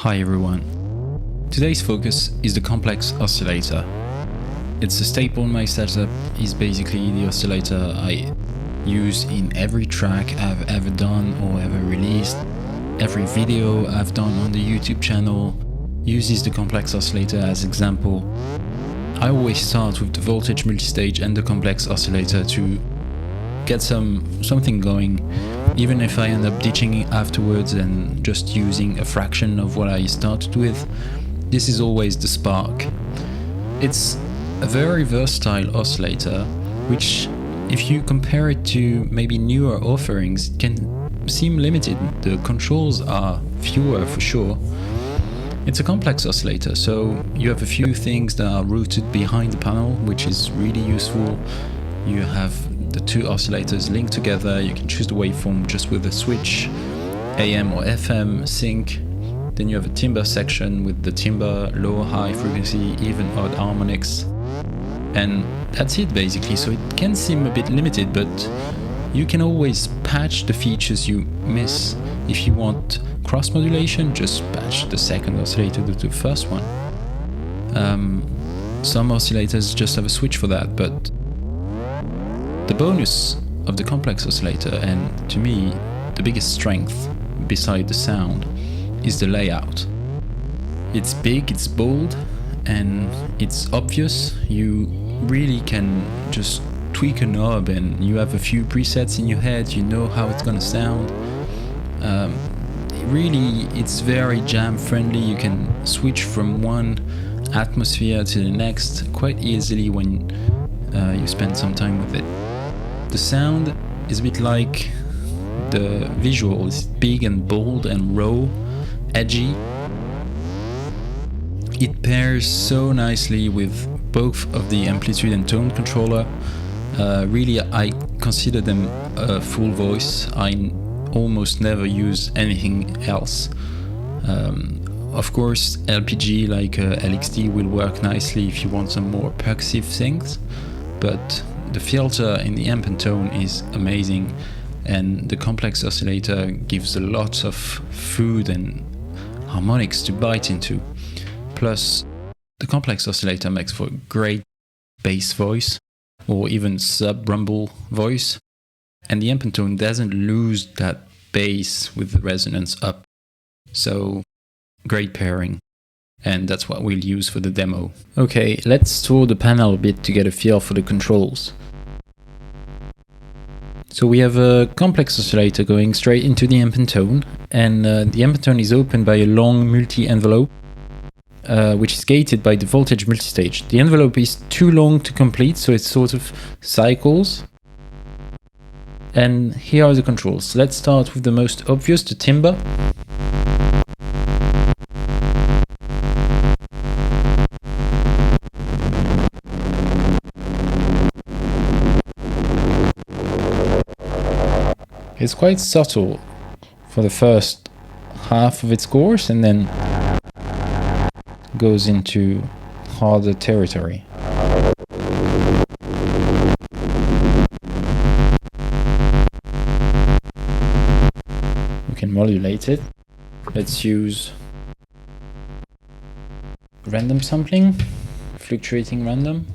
Hi everyone. Today's focus is the complex oscillator. It's a staple in my setup. It's basically the oscillator I use in every track I've ever done or ever released. Every video I've done on the YouTube channel uses the complex oscillator as example. I always start with the voltage multistage and the complex oscillator to get something going, even if I end up ditching it afterwards and just using a fraction of what I started with. This is always the spark. It's a very versatile oscillator, which if you compare it to maybe newer offerings, it can seem limited. The controls are fewer for sure. It's a complex oscillator, so you have a few things that are routed behind the panel, which is really useful. You have the two oscillators linked together. You can choose the waveform just with a switch, AM or FM sync. Then you have a timbre section with the timbre, low, high frequency, even, odd harmonics. And that's it basically, so it can seem a bit limited, but you can always patch the features you miss. If you want cross modulation, just patch the second oscillator to the first one. Some oscillators just have a switch for that, but the bonus of the complex oscillator, and to me the biggest strength beside the sound, is the layout. It's big, it's bold, and it's obvious. You really can just tweak a knob and you have a few presets in your head, you know how it's gonna sound. Really, it's very jam friendly. You can switch from one atmosphere to the next quite easily when you spend some time with it. The sound is a bit like the visual. It's big and bold and raw, edgy. It pairs so nicely with both of the amplitude and tone controller. Really, I consider them a full voice. I almost never use anything else. Of course, LPG like LXD will work nicely if you want some more percussive things, but the filter in the amp and tone is amazing, and the complex oscillator gives a lot of food and harmonics to bite into. Plus, the complex oscillator makes for a great bass voice or even sub-rumble voice, and the amp and tone doesn't lose that bass with the resonance up. So, great pairing. And that's what we'll use for the demo. Okay, let's tour the panel a bit to get a feel for the controls. So we have a complex oscillator going straight into the amp and tone, and the amp and tone is opened by a long multi-envelope, which is gated by the voltage multistage. The envelope is too long to complete, so it sort of cycles. And here are the controls. Let's start with the most obvious, the timbre. It's quite subtle for the first half of its course and then goes into harder territory. We can modulate it. Let's use random sampling, fluctuating random.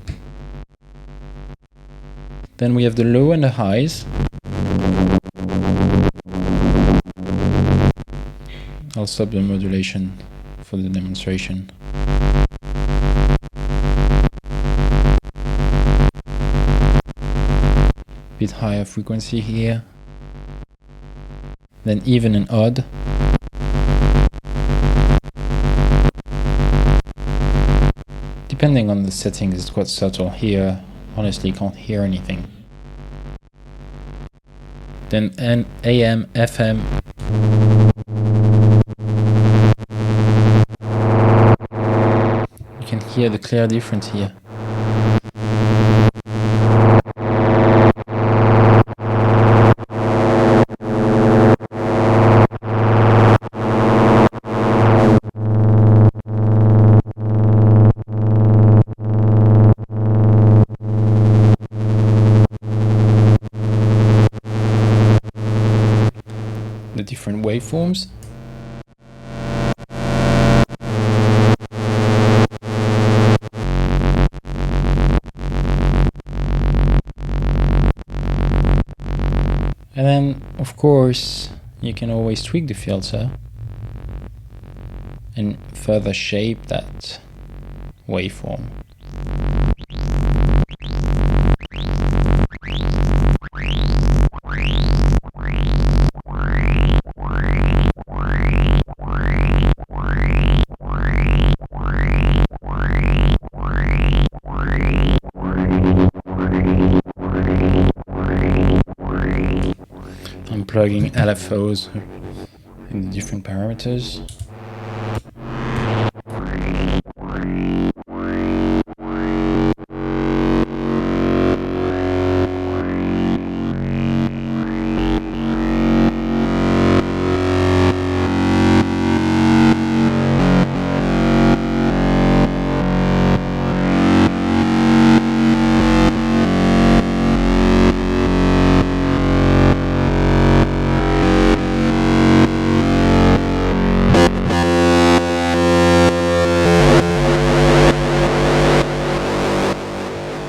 Then we have the low and the highs. I'll stop the modulation for the demonstration. Bit higher frequency here. Then even and odd. Depending on the settings, it's quite subtle. Here, honestly, can't hear anything. Then AM, FM. You can hear the clear difference here. The different waveforms. And then, of course, you can always tweak the filter and further shape that waveform. I'm plugging LFOs in the different parameters.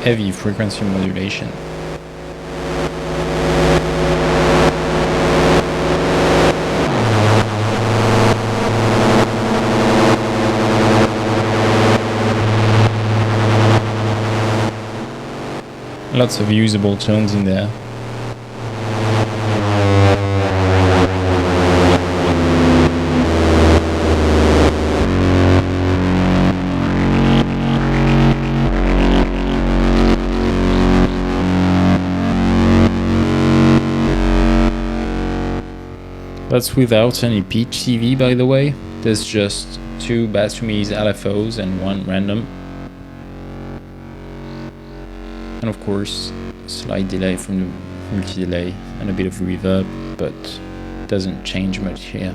Heavy frequency modulation. Lots of usable tones in there. That's without any pitch CV, by the way. There's just 2 Bass2Me's LFOs and 1 random. And of course, slight delay from the multi-delay and a bit of reverb, but doesn't change much here.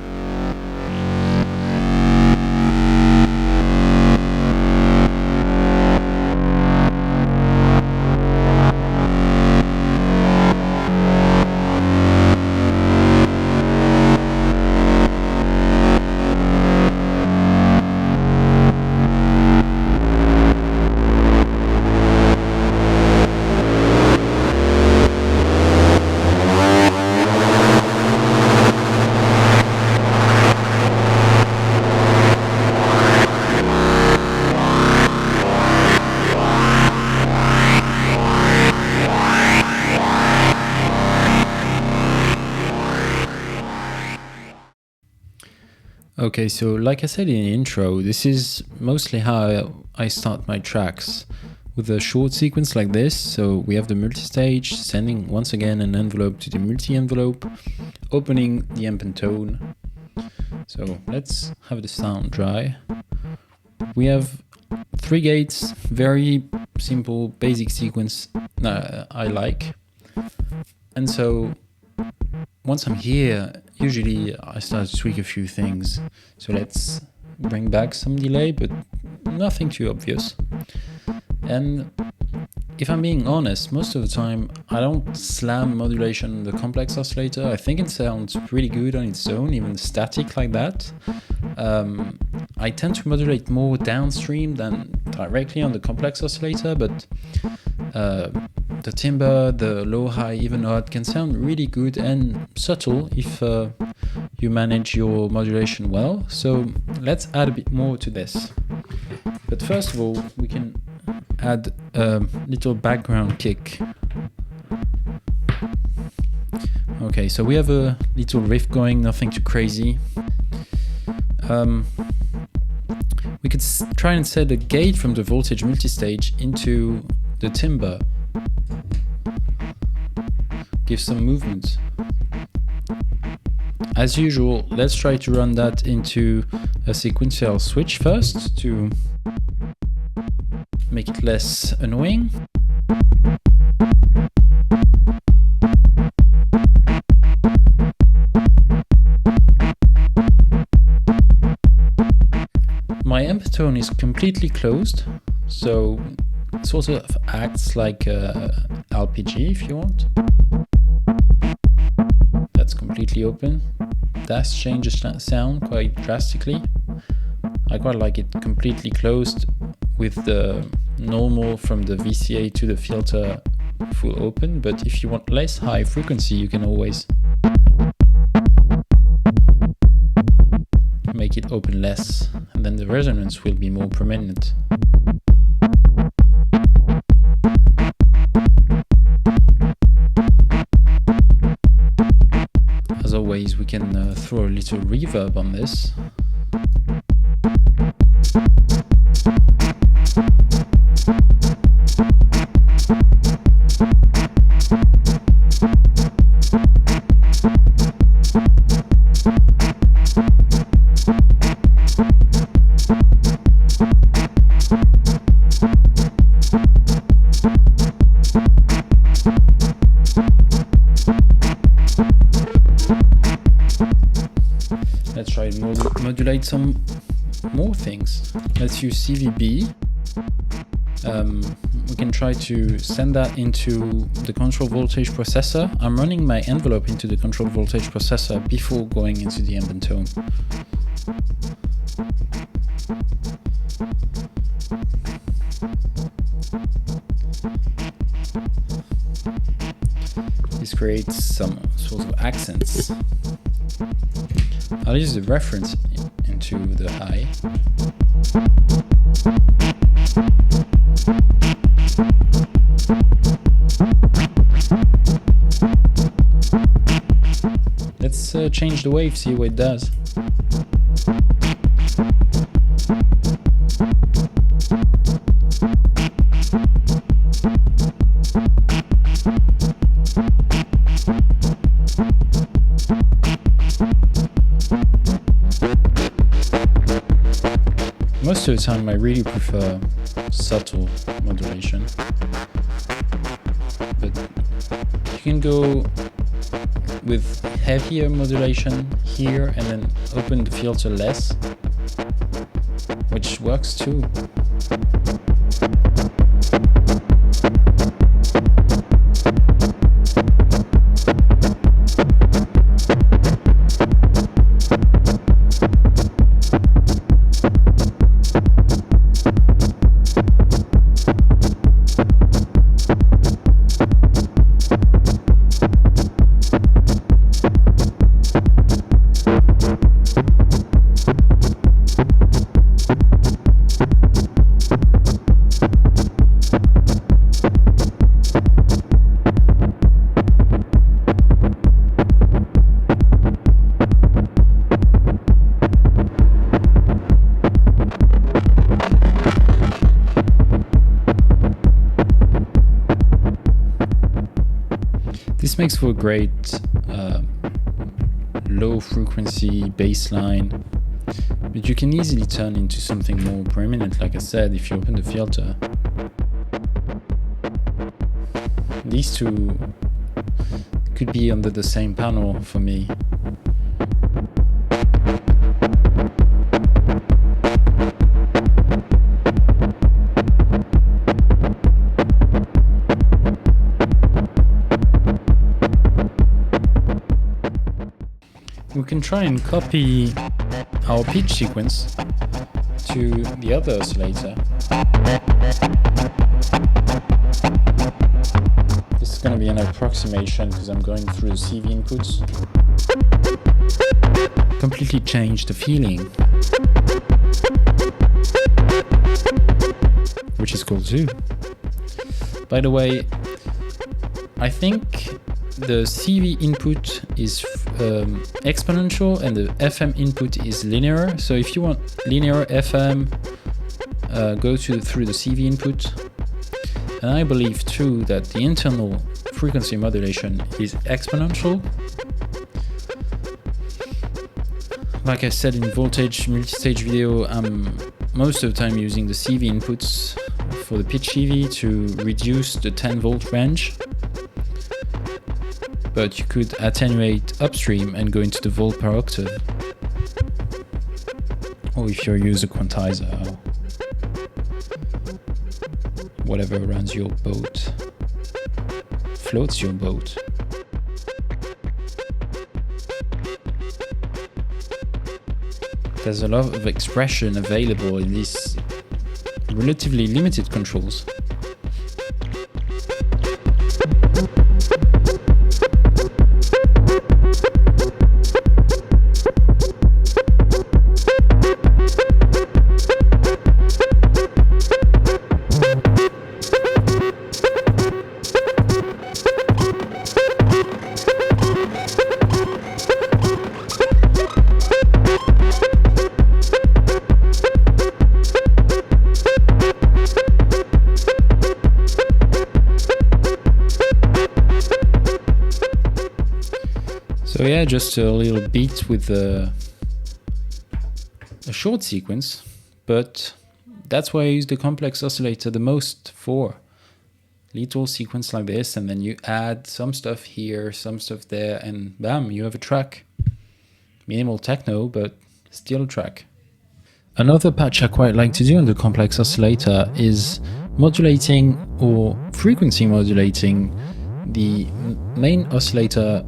Okay, so like I said in the intro, this is mostly how I start my tracks, with a short sequence like this. So we have the multi-stage, sending once again an envelope to the multi-envelope, opening the amp and tone. So let's have the sound dry. We have 3 gates, very simple, basic sequence I like. And so once I'm here, usually I start to tweak a few things. So let's bring back some delay, but nothing too obvious. And if I'm being honest, most of the time I don't slam modulation on the complex oscillator. I think it sounds pretty good on its own, even static like that. I tend to modulate more downstream than directly on the complex oscillator, but the timbre, the low, high, even odd can sound really good and subtle if you manage your modulation well. So let's add a bit more to this. But first of all, we can add a little background kick. Okay, so we have a little riff going, nothing too crazy. We could try and set the gate from the voltage multistage into the timbre. Give some movement. As usual, let's try to run that into a sequential switch first to make it less annoying. My amp tone is completely closed, so it sort of acts like a LPG if you want. That's completely open. That changes sound quite drastically. I quite like it completely closed with the normal from the VCA to the filter full open, but if you want less high frequency, you can always make it open less, and then the resonance will be more prominent. As always, we can throw a little reverb on this. Let's try to modulate some more things. Let's use CVB. We can try to send that into the control voltage processor. I'm running my envelope into the control voltage processor before going into the ambient tone. This creates some sort of accents. I'll use the reference into the high. Let's change the wave, see what it does. Most of the time I really prefer subtle modulation, but you can go with heavier modulation here and then open the filter less, which works too. This makes for a great low frequency bass line, but you can easily turn into something more prominent, like I said, if you open the filter. These two could be under the same panel for me. We can try and copy our pitch sequence to the other oscillator. This is going to be an approximation because I'm going through the CV inputs. Completely change the feeling, which is cool too. By the way, I think the CV input is exponential and the FM input is linear. So if you want linear FM, go through the CV input. And I believe too that the internal frequency modulation is exponential. Like I said in voltage multi-stage video, I'm most of the time using the CV inputs for the pitch CV to reduce the 10 volt range. But you could attenuate upstream and go into the volt per octave. Or if you use a quantizer, whatever runs your boat, floats your boat. There's a lot of expression available in these relatively limited controls. So yeah, just a little beat with a short sequence, but that's why I use the complex oscillator the most for. Little sequence like this, and then you add some stuff here, some stuff there, and bam, you have a track. Minimal techno, but still a track. Another patch I quite like to do on the complex oscillator is modulating or frequency modulating the main oscillator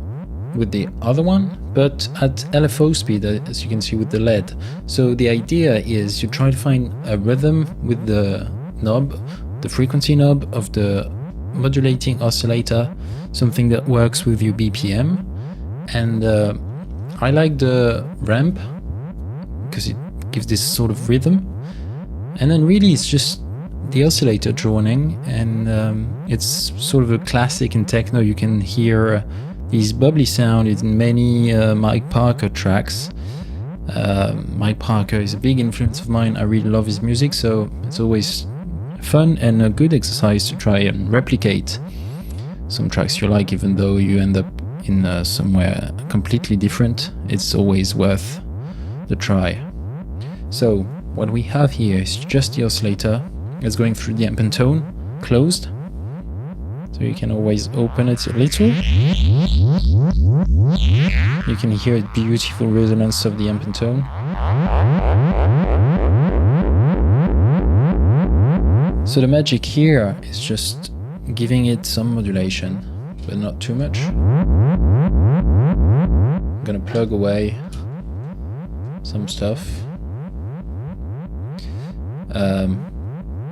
with the other one, but at LFO speed, as you can see with the LED. So the idea is you try to find a rhythm with the knob, the frequency knob of the modulating oscillator, something that works with your BPM. And I like the ramp because it gives this sort of rhythm. And then really it's just the oscillator droning, and it's sort of a classic in techno. You can hear these bubbly sound in many Mike Parker tracks. Mike Parker is a big influence of mine. I really love his music, so it's always fun and a good exercise to try and replicate some tracks you like, even though you end up in somewhere completely different. It's always worth the try. So what we have here is just the oscillator. It's going through the amp and tone, closed. So you can always open it a little. You can hear the beautiful resonance of the amp and tone. So the magic here is just giving it some modulation, but not too much. I'm gonna plug away some stuff. A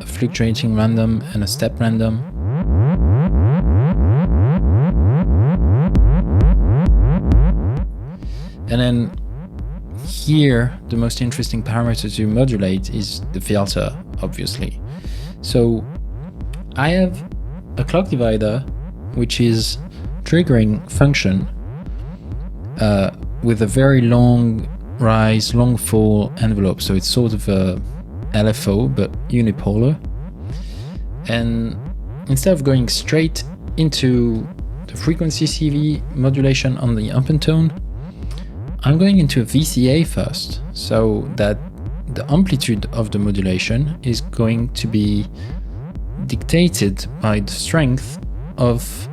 fluctuating random and a step random. And then here, the most interesting parameter to modulate is the filter, obviously. So I have a clock divider, which is triggering function with a very long rise, long fall envelope. So it's sort of a LFO, but unipolar. And instead of going straight into the frequency CV modulation on the amp and tone, I'm going into a VCA first, so that the amplitude of the modulation is going to be dictated by the strength of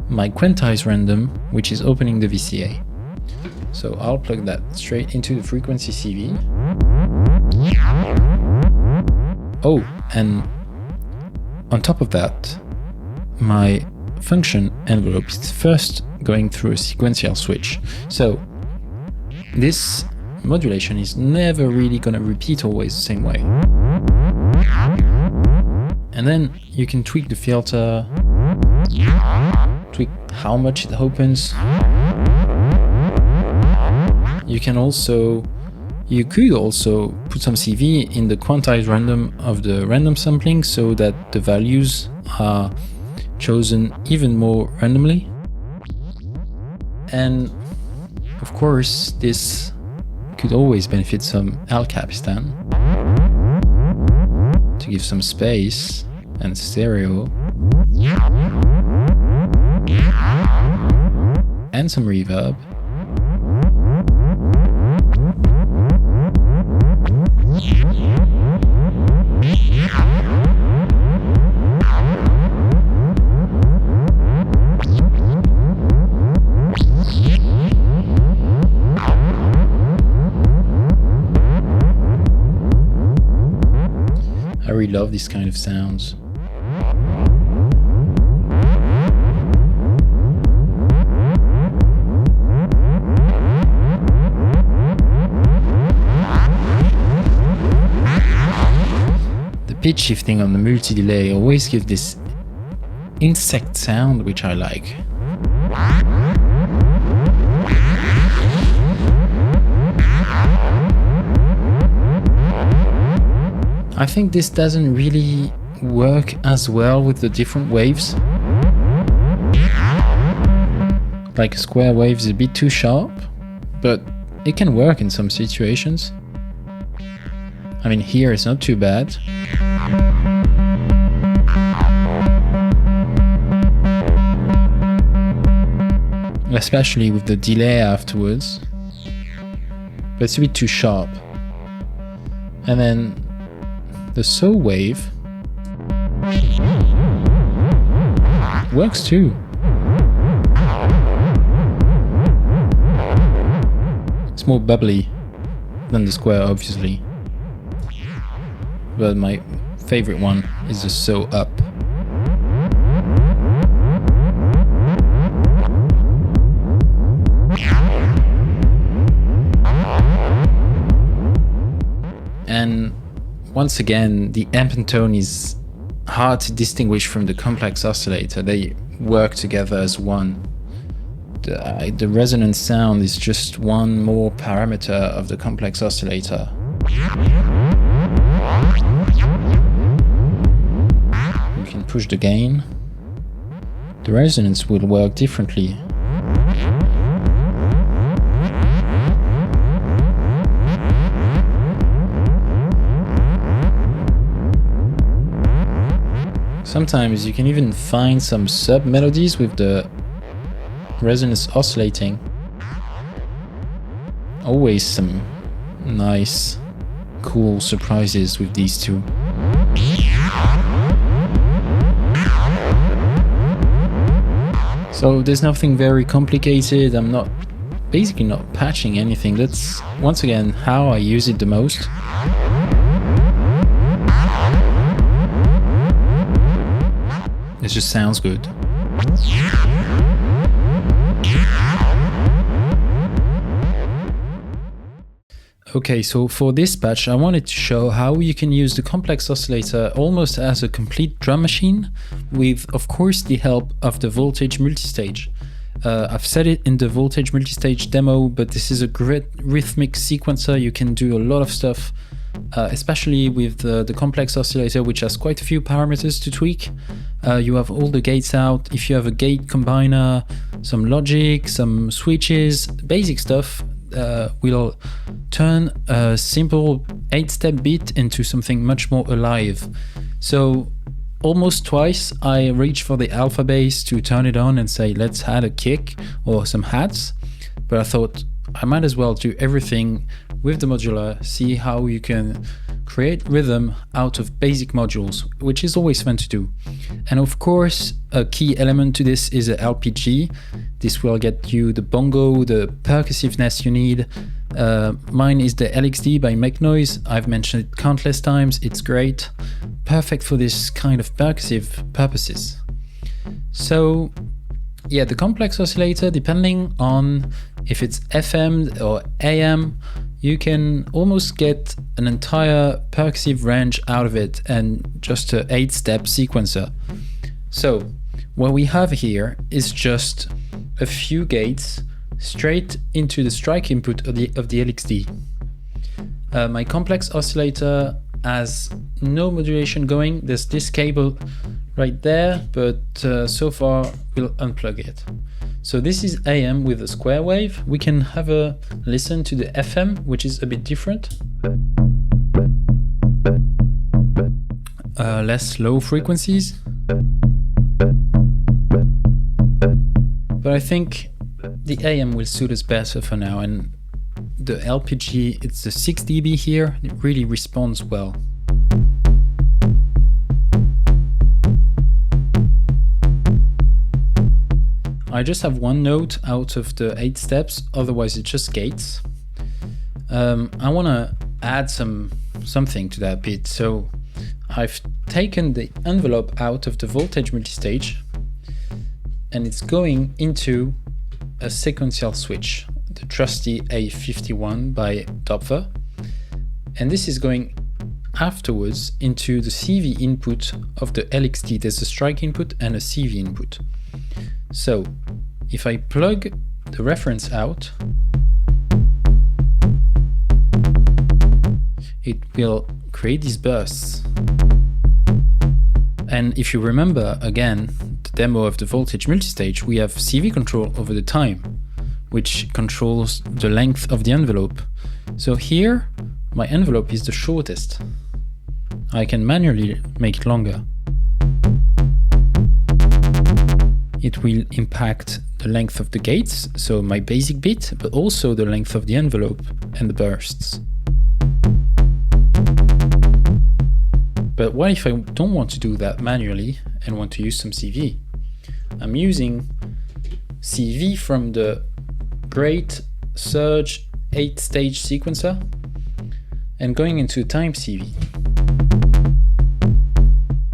my quantized random, which is opening the VCA. So I'll plug that straight into the frequency CV. Oh, and on top of that, my function envelope is first going through a sequential switch. So this modulation is never really going to repeat always the same way. And then you can tweak the filter, tweak how much it opens. You could also put some CV in the quantized random of the random sampling so that the values are chosen even more randomly. And of course, this could always benefit some Al Capistan to give some space and stereo and some reverb. I really love these kind of sounds. The pitch shifting on the multi-delay always gives this insect sound, which I like. I think this doesn't really work as well with the different waves. Like a square wave is a bit too sharp, but it can work in some situations. I mean, here it's not too bad. especially with the delay afterwards, but it's a bit too sharp. And then the saw wave works too. It's more bubbly than the square, obviously, but my favorite one is the saw up. And once again, the amp and tone is hard to distinguish from the complex oscillator. They work together as one. The resonance sound is just one more parameter of the complex oscillator. You can push the gain. The resonance will work differently. Sometimes you can even find some sub-melodies with the resonance oscillating. Always some nice, cool surprises with these two. So there's nothing very complicated. I'm basically not patching anything. That's once again how I use it the most. It just sounds good. Okay, so for this patch I wanted to show how you can use the complex oscillator almost as a complete drum machine with, of course, the help of the voltage multistage. I've said it in the voltage multistage demo, but this is a great rhythmic sequencer. You can do a lot of stuff, especially with the complex oscillator, which has quite a few parameters to tweak. You have all the gates out. If you have a gate combiner, some logic, some switches, basic stuff, will turn a simple 8-step beat into something much more alive. So almost twice I reached for the alpha bass to turn it on and say let's add a kick or some hats, but I thought I might as well do everything with the modular, see how you can create rhythm out of basic modules, which is always fun to do. And of course, a key element to this is a LPG. This will get you the bongo, the percussiveness you need. Mine is the LXD by Make Noise. I've mentioned it countless times. It's great, perfect for this kind of percussive purposes. So yeah, the complex oscillator, depending on if it's FM or AM, you can almost get an entire percussive range out of it and just an 8-step sequencer. So what we have here is just a few gates straight into the strike input of the LXD. My complex oscillator has no modulation going. There's this cable right there, but so far we'll unplug it. So this is AM with a square wave. We can have a listen to the FM, which is a bit different. Less low frequencies. But I think the AM will suit us better for now, and the LPG, it's the 6 dB here, it really responds well. I just have one note out of the 8 steps, otherwise it's just gates. I want to add something to that bit, so I've taken the envelope out of the voltage multistage and it's going into a sequential switch, the trusty A51 by Doppler, and this is going afterwards into the CV input of the LXD. There's a strike input and a CV input. So if I plug the reference out, it will create these bursts. And if you remember again the demo of the voltage multistage, we have CV control over the time, which controls the length of the envelope. So here my envelope is the shortest. I can manually make it longer. it will impact the length of the gates, so my basic bit, but also the length of the envelope and the bursts. But what if I don't want to do that manually and want to use some CV? I'm using CV from the Great Surge 8-stage sequencer and going into time CV.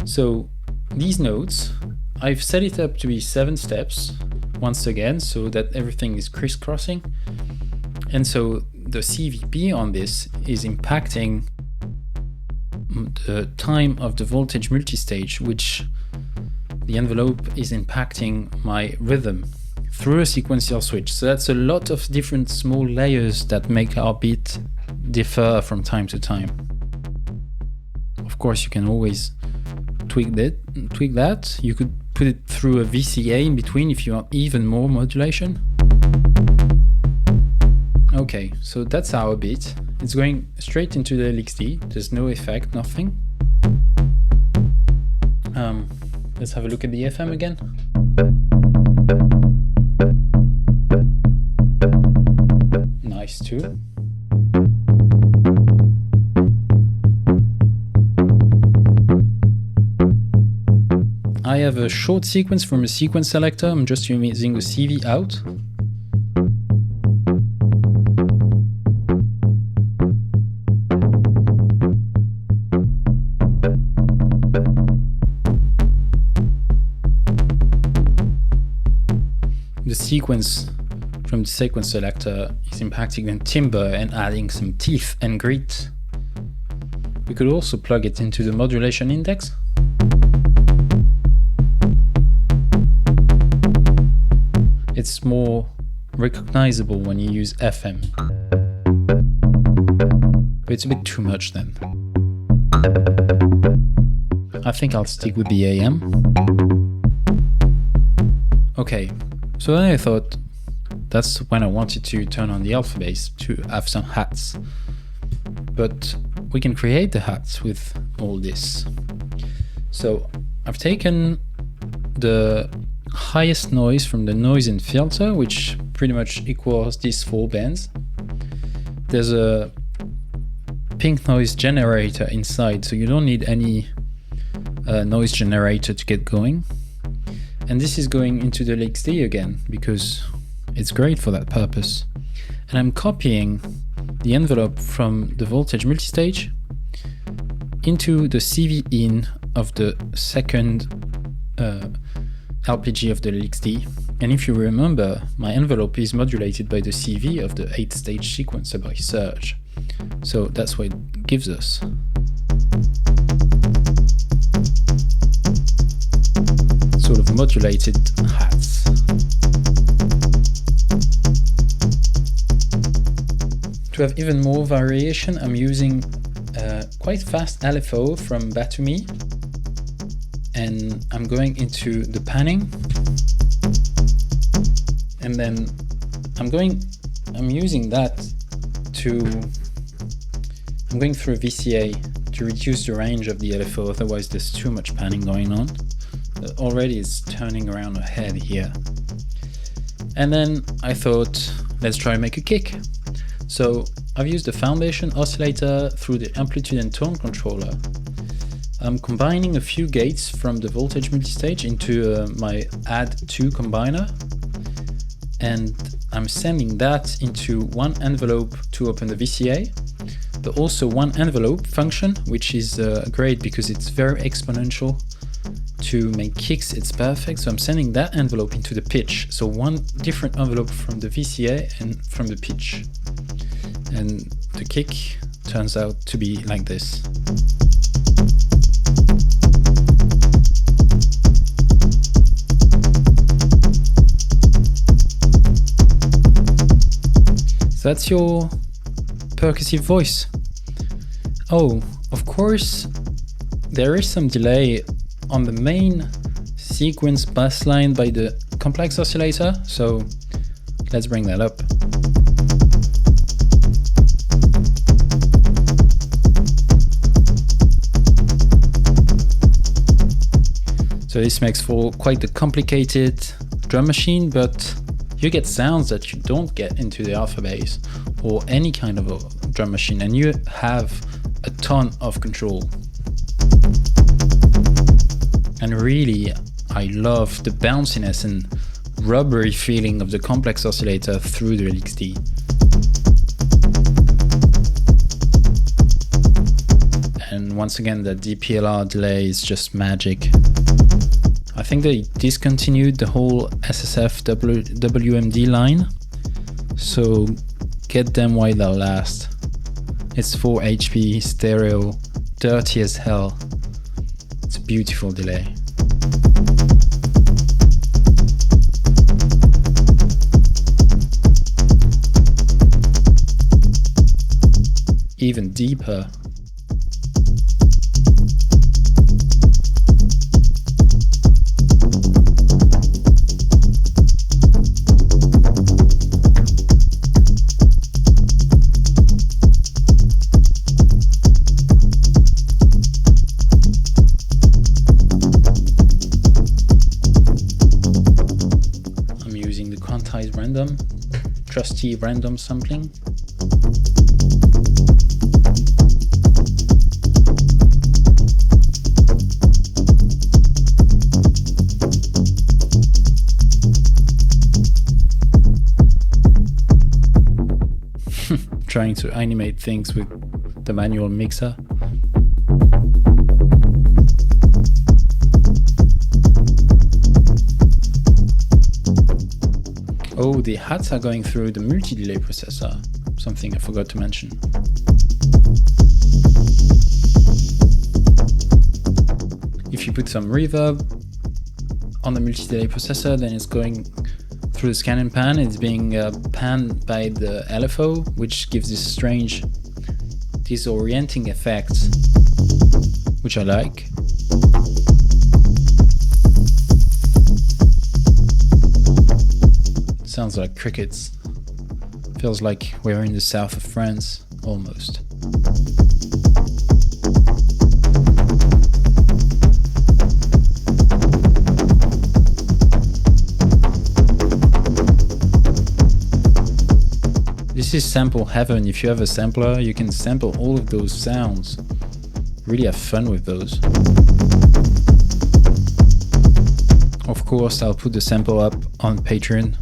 So these nodes, I've set it up to be 7 steps once again, so that everything is crisscrossing. And so the CVP on this is impacting the time of the voltage multistage, which the envelope is impacting my rhythm through a sequential switch. So that's a lot of different small layers that make our beat differ from time to time. Of course, you can always tweak that. You could put it through a VCA in between if you want even more modulation. Okay, so that's our beat. It's going straight into the LXD. There's no effect, nothing. Let's have a look at the FM again. Nice too. I have a short sequence from a sequence selector. I'm just using the CV out. The sequence from the sequence selector is impacting the timbre and adding some teeth and grit. We could also plug it into the modulation index. It's more recognizable when you use FM. But it's a bit too much then. I think I'll stick with the AM. Okay, so then I thought that's when I wanted to turn on the alpha bass to have some hats. But we can create the hats with all this. So I've taken the highest noise from the noise and filter, which pretty much equals these 4 bands. There's a pink noise generator inside, so you don't need any noise generator to get going. And this is going into the LXD again because it's great for that purpose. And I'm copying the envelope from the voltage multistage into the CV in of the second LPG of the LXD. And if you remember, my envelope is modulated by the CV of the 8-stage sequencer by Surge. So that's what it gives us. Sort of modulated hats. To have even more variation, I'm using quite fast LFO from Batumi, and I'm going into the panning, and then I'm using that I'm going through a VCA to reduce the range of the LFO, otherwise there's too much panning going on. Already it's turning around a head here. And then I thought, let's try and make a kick. So I've used the foundation oscillator through the amplitude and tone controller. I'm combining a few gates from the voltage multistage into my add2 combiner, and I'm sending that into one envelope to open the VCA, but also one envelope function, which is great because it's very exponential. To make kicks, it's perfect. So I'm sending that envelope into the pitch. So one different envelope from the VCA and from the pitch. And the kick turns out to be like this. So that's your percussive voice. Oh, of course, there is some delay on the main sequence bass line by the complex oscillator, so let's bring that up. So So this makes for quite a complicated drum machine, but you get sounds that you don't get into the alpha bass or any kind of a drum machine, and you have a ton of control. And really, I love the bounciness and rubbery feeling of the complex oscillator through the LXD. And once again, the DPLR delay is just magic. I think they discontinued the whole SSF WMD line, so get them while they last. It's 4 HP stereo, dirty as hell. It's a beautiful delay. Even deeper. Random, trusty random sampling. Trying to animate things with the manual mixer. Oh, the hats are going through the multi-delay processor, something I forgot to mention. If you put some reverb on the multi-delay processor, then it's going through the scan and pan. It's being panned by the LFO, which gives this strange disorienting effect, which I like. Sounds like crickets. Feels like we're in the south of France, almost. This is sample heaven. If you have a sampler, you can sample all of those sounds. Really have fun with those. Of course, I'll put the sample up on Patreon.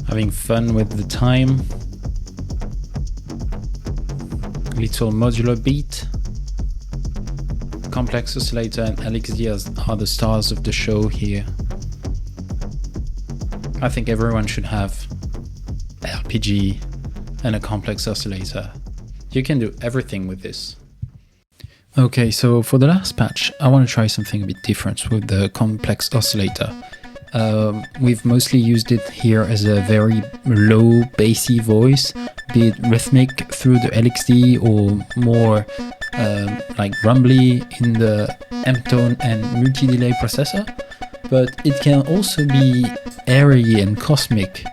Having fun with the time. Little modular beat. Complex oscillator and LXD are the stars of the show here. I think everyone should have RPG and a complex oscillator. You can do everything with this. Okay, so for the last patch, I want to try something a bit different with the complex oscillator. We've mostly used it here as a very low bassy voice, be it rhythmic through the LXD or more like rumbly in the M-tone and multi-delay processor, but it can also be airy and cosmic,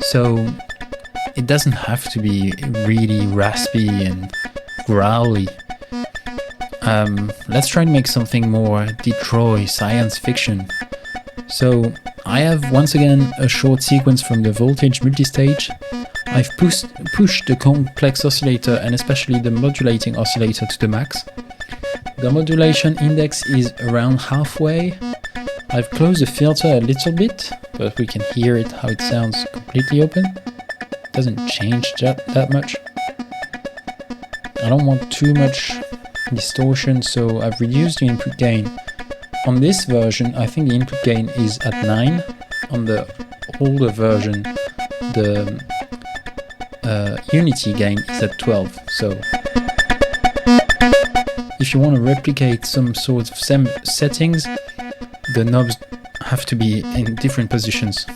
so it doesn't have to be really raspy and growly. Let's try and make something more Detroit science fiction. So I have once again a short sequence from the voltage multistage. I've pushed the complex oscillator and especially the modulating oscillator to the max. The modulation index is around halfway. I've closed the filter a little bit, but we can hear it how it sounds completely open. It doesn't change that much. I don't want too much distortion, so I've reduced the input gain. On this version, I think the input gain is at 9. On the older version, the unity gain is at 12. So if you want to replicate some sort of settings, the knobs have to be in different positions.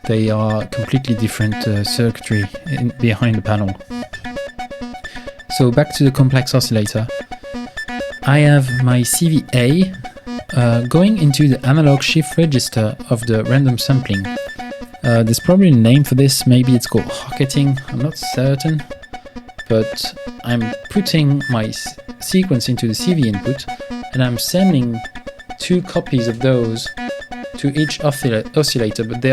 They are completely different circuitry behind the panel. So back to the complex oscillator. I have my CVA going into the analog shift register of the random sampling. There's probably a name for this, maybe it's called hocketing, I'm not certain. But I'm putting my sequence into the CV input and I'm sending 2 copies of those to each oscillator, but they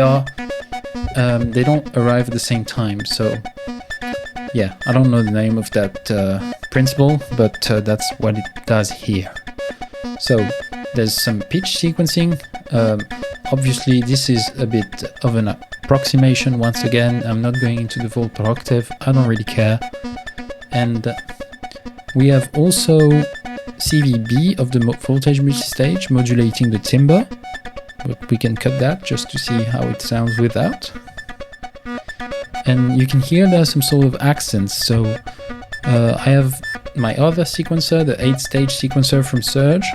don't arrive at the same time. So yeah, I don't know the name of that principle, but that's what it does here. So there's some pitch sequencing. Obviously this is a bit of an approximation. Once again, I'm not going into the volt per octave, I don't really care. And we have also CVB of the voltage multistage modulating the timbre, but we can cut that just to see how it sounds without. And you can hear there's some sort of accents. So I have my other sequencer, the 8-stage sequencer from Surge,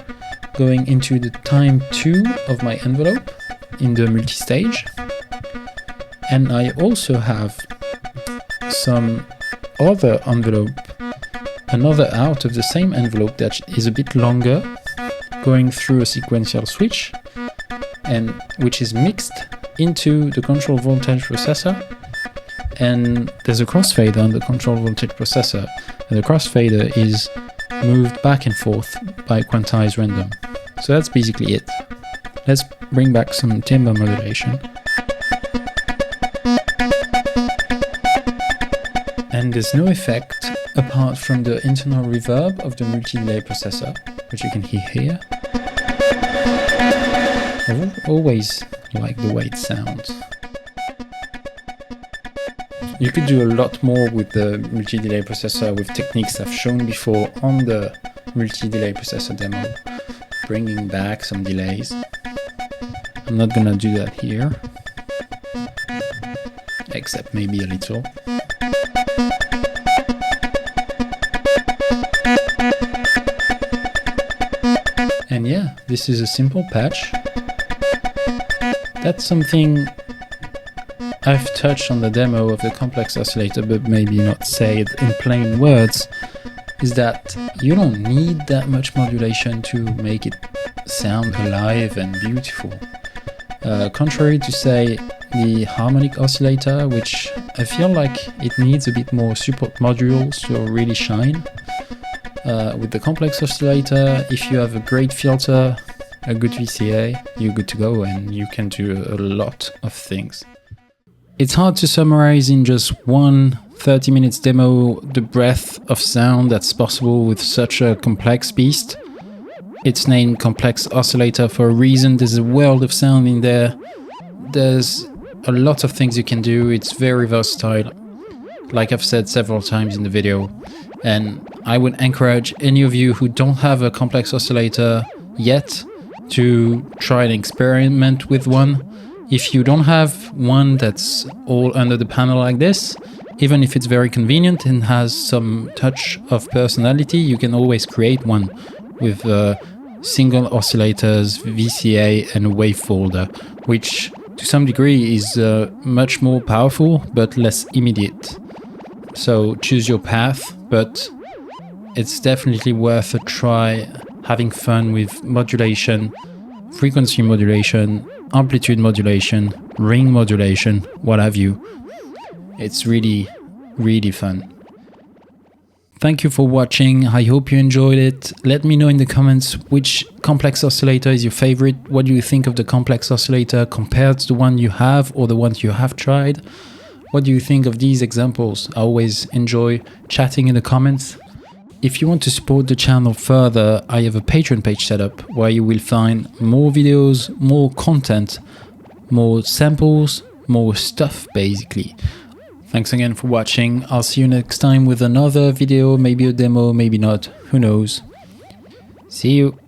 going into the time 2 of my envelope in the multistage. And I also have some other envelope, another out of the same envelope that is a bit longer, going through a sequential switch, and which is mixed into the control voltage processor. And there's a crossfader on the control voltage processor, and the crossfader is moved back and forth by quantized random. So that's basically it. Let's bring back some timbre modulation. And there's no effect apart from the internal reverb of the multi-delay processor, which you can hear here. I've always liked the way it sounds. You could do a lot more with the multi-delay processor with techniques I've shown before on the multi-delay processor demo, bringing back some delays. I'm not gonna do that here, except maybe a little. And yeah, this is a simple patch. That's something I've touched on the demo of the complex oscillator, but maybe not say it in plain words, is that you don't need that much modulation to make it sound alive and beautiful. Contrary to, say, the harmonic oscillator, which I feel like it needs a bit more support modules to really shine. With the complex oscillator, if you have a great filter, a good VCA, you're good to go and you can do a lot of things. It's hard to summarize in just one 30 minutes demo the breadth of sound that's possible with such a complex beast. It's named Complex Oscillator for a reason. There's a world of sound in there. There's a lot of things you can do. It's very versatile, like I've said several times in the video. And I would encourage any of you who don't have a complex oscillator yet to try and experiment with one. If you don't have one that's all under the panel like this, even if it's very convenient and has some touch of personality, you can always create one with single oscillators, VCA and a wave folder, which to some degree is much more powerful but less immediate. So choose your path, but it's definitely worth a try having fun with modulation, frequency modulation, amplitude modulation, ring modulation, what have you. It's really, really fun. Thank you for watching. I hope you enjoyed it. Let me know in the comments which complex oscillator is your favorite. What do you think of the complex oscillator compared to the one you have or the ones you have tried? What do you think of these examples? I always enjoy chatting in the comments. If you want to support the channel further, I have a Patreon page set up where you will find more videos, more content, more samples, more stuff basically. Thanks again for watching. I'll see you next time with another video, maybe a demo, maybe not, who knows. See you.